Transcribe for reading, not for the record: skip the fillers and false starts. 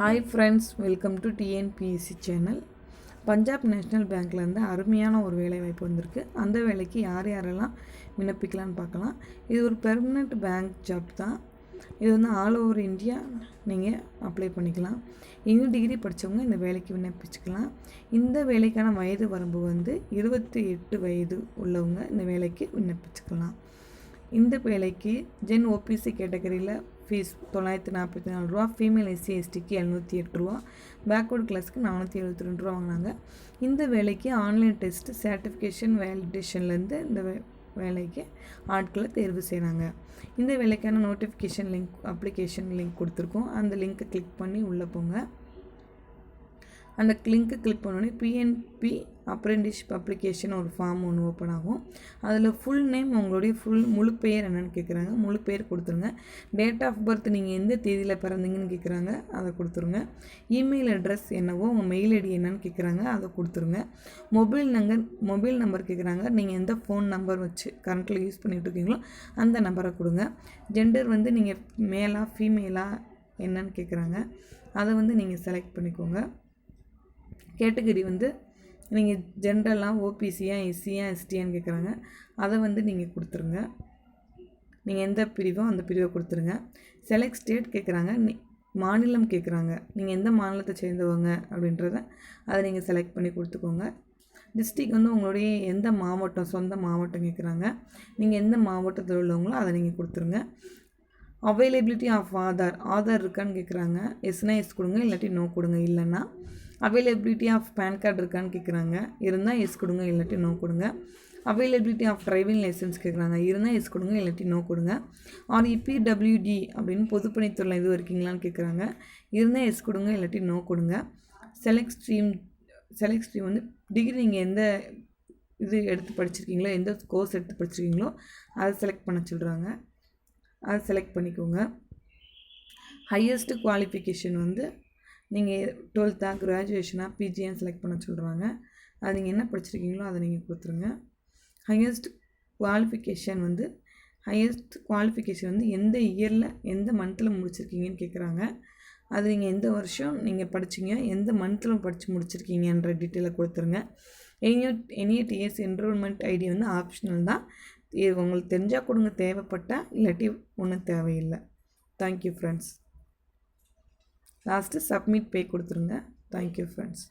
Hi friends, welcome to TNPSC channel. Punjab national பேங்க்லேருந்து அருமையான ஒரு வேலை வாய்ப்பு வந்திருக்கு. அந்த வேலைக்கு யாரெல்லாம் விண்ணப்பிக்கலான்னு பார்க்கலாம். இது ஒரு பெர்மனெண்ட் பேங்க் ஜாப் தான். இது வந்து ஆல் ஓவர் இந்தியா நீங்கள் அப்ளை பண்ணிக்கலாம். இன்னும் டிகிரி படித்தவங்க இந்த வேலைக்கு விண்ணப்பிச்சுக்கலாம். இந்த வேலைக்கான வயது வரம்பு வந்து 28 வயது உள்ளவங்க இந்த வேலைக்கு விண்ணப்பிச்சுக்கலாம். இந்த வேலைக்கு ஜென் ஓபிசி கேட்டகரியில் ஃபீஸ் 944 ரூபா, ஃபீமேல் எஸ்சி எஸ்டிக்கு 708 ரூபா, பேக்வர்டு கிளாஸ்க்கு 472 ரூபா வாங்கினாங்க. இந்த வேலைக்கு ஆன்லைன் டெஸ்ட்டு சர்டிஃபிகேஷன் வேலிடேஷன்லேருந்து இந்த வேலைக்கு ஆட்களை தேர்வு செய்கிறாங்க. இந்த வேலைக்கான நோட்டிஃபிகேஷன் லிங்க், அப்ளிகேஷன் லிங்க் கொடுத்துருக்கோம். அந்த லிங்க்கை கிளிக் பண்ணி உள்ளே போங்க. அந்த லிங்க்கை கிளிக் பண்ணோடனே பிஎன்பி அப்ரெண்டிஸ்ஷிப் அப்ளிகேஷன் ஒரு ஃபார்ம் ஒன்று ஓப்பன் ஆகும். அதில் ஃபுல் நேம், உங்களுடைய முழு பெயர் என்னென்னு கேட்குறாங்க. முழு பெயர் கொடுத்துருங்க. டேட் ஆஃப் பர்த் நீங்கள் எந்த தேதியில் பிறந்தீங்கன்னு கேட்குறாங்க, அதை கொடுத்துருங்க. இமெயில் அட்ரஸ் என்னவோ, உங்கள் மெயில் ஐடி என்னன்னு கேட்குறாங்க, அதை கொடுத்துருங்க. மொபைல் நம்பர் கேட்குறாங்க. நீங்கள் எந்த ஃபோன் நம்பர் வச்சு கரண்ட்டில் யூஸ் பண்ணிகிட்டு இருக்கீங்களோ அந்த நம்பரை கொடுங்க. ஜெண்டர் வந்து நீங்கள் மேலா ஃபீமேலா என்னன்னு கேட்குறாங்க, அதை வந்து நீங்கள் செலக்ட் பண்ணிக்கோங்க. கேட்டகரி வந்து நீங்கள் ஜென்ரலாக ஓபிசியா எஸ்சியா எஸ்டியான்னு கேட்குறாங்க, அதை வந்து நீங்கள் கொடுத்துருங்க. நீங்கள் எந்த பிரிவோ அந்த பிரிவை கொடுத்துருங்க. செலக்ட் ஸ்டேட் கேட்குறாங்க, மாநிலம் கேட்குறாங்க. நீங்கள் எந்த மாநிலத்தை சேர்ந்தவங்க அப்படின்றத அதை நீங்கள் செலக்ட் பண்ணி கொடுத்துக்கோங்க. டிஸ்ட்ரிக் வந்து உங்களுடைய எந்த மாவட்டம், சொந்த மாவட்டம் கேட்குறாங்க. நீங்கள் எந்த மாவட்டத்தில் உள்ளவங்களோ அதை நீங்கள் கொடுத்துருங்க. அவைலபிலிட்டி ஆஃப் ஆதார் இருக்கான்னு கேட்குறாங்க. எஸ்னா எஸ் கொடுங்க, இல்லாட்டி நோ கொடுங்க. இல்லைன்னா அவைலபிலிட்டி ஆஃப் பேன் கார்டு இருக்கான்னு கேட்குறாங்க. இருந்தால் எஸ் கொடுங்க, இல்லாட்டி நோ கொடுங்க. அவைலபிலிட்டி ஆஃப் டிரைவிங் லைசன்ஸ் கேட்குறாங்க. இருந்தால் எஸ் கொடுங்க, இல்லாட்டி நோ கொடுங்க. ஆர் இபிடபிள்யூடி அப்படின்னு பொதுப்பணித்துறையில் இது இருக்கீங்களான்னு கேட்குறாங்க. இருந்தால் எஸ் கொடுங்க, இல்லாட்டி நோ கொடுங்க. செலக்ட் ஸ்ட்ரீம் வந்து டிகிரி நீங்கள் எந்த இது எடுத்து படிச்சிருக்கீங்களோ, எந்த கோர்ஸ் எடுத்து படிச்சிருக்கீங்களோ அதை செலக்ட் பண்ண சொல்கிறாங்க. அதை செலக்ட் பண்ணிக்கோங்க. ஹையஸ்ட் குவாலிஃபிகேஷன் வந்து நீங்கள் 12th கிராஜுவேஷனாக பிஜின்னு செலக்ட் பண்ண சொல்கிறாங்க. அது நீங்கள் என்ன படிச்சிருக்கீங்களோ அதை நீங்கள் கொடுத்துருங்க. ஹையஸ்ட் குவாலிஃபிகேஷன் வந்து எந்த இயரில் எந்த மந்த்தில் முடிச்சிருக்கீங்கன்னு கேட்குறாங்க. அது நீங்கள் எந்த வருஷம் நீங்கள் படிச்சிங்க, எந்த மந்த்தில் படித்து முடிச்சிருக்கீங்கன்ற டீட்டெயிலை கொடுத்துருங்க. எனி டிஎஸ் என்ரோல்மெண்ட் ஐடி வந்து ஆப்ஷனல் தான். இது உங்களுக்கு தெரிஞ்சால் கொடுங்க, தேவைப்பட்டால், இல்லாட்டி ஒன்றும் தேவையில்லை. Thank you friends. லாஸ்ட்டு சப்மிட் பே கொடுத்துருங்க. Thank you friends.